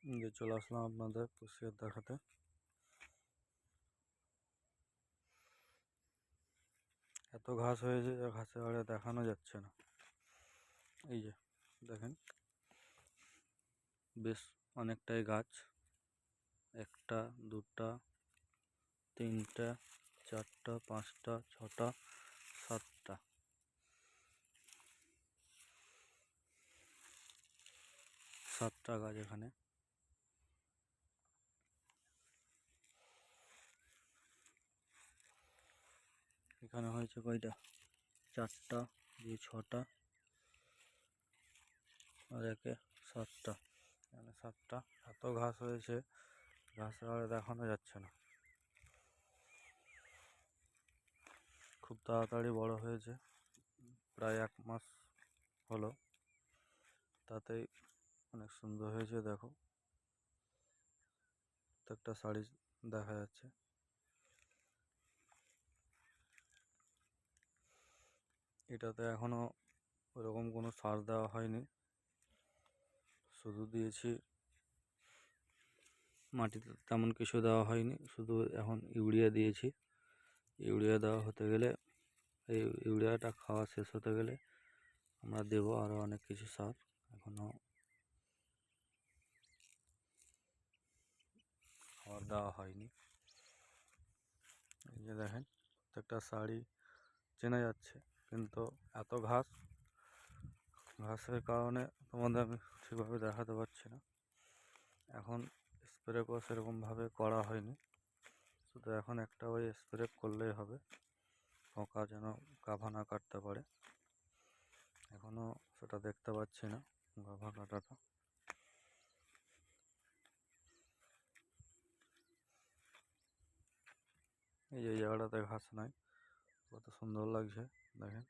যে চলে আসলাম আপনাদের কুশিয়ার দেখাতে। এত ঘাস হয়েছে যে ঘাসে আড়ে দেখানো যাচ্ছে না। এই যে দেখেন, বেশ অনেকটাই গাছ, একটা দুটা তিনটা চারটা পাঁচটা ছটা সাতটা, সাতটা গাছ এখানে। এখানে হয়েছে কয়টা, চারটা দিয়ে ছটা আর একে সাতটা, এখানে সাতটা। এত ঘাস হয়েছে ঘাসের আড়ে দেখানো যাচ্ছে না। খুব তাড়াতাড়ি বড় হয়েছে, প্রায় 1 মাস হলো, তাতেই অনেক সুন্দর হয়েছে। দেখো, প্রত্যেকটা শাড়ি দেখা যাচ্ছে। এটাতে এখনো ওরকম কোনো সার দেওয়া হয়নি, শুধু দিয়েছি মাটিতে, তেমন কিছু দেওয়া হয়নি, শুধু এখন ইউরিয়া দিয়েছি। ইউরিয়া দেওয়া হতে গেলে, এই ইউরিয়াটা খাওয়া শেষ হতে গেলে আমরা দেবো আরও অনেক কিছু সার। এখনো খাবার দেওয়া হয়নি। এই যে দেখেন, প্রত্যেকটা শাড়ি চেনা যাচ্ছে, কিন্তু এত ঘাসের কারণে তোমাদের আমি ঠিকভাবে দেখাতে পারছি না। এখন স্প্রে সেরকমভাবে করা হয়নি, শুধু এখন একটা ওই স্প্রে করলেই হবে, পোকা যেন গাভা না কাটতে পারে। এখনও সেটা দেখতে পাচ্ছি না, গাভা কাটাটা। এই যে জায়গাটাতে ঘাস নাই, কত সুন্দর লাগছে দেখেন।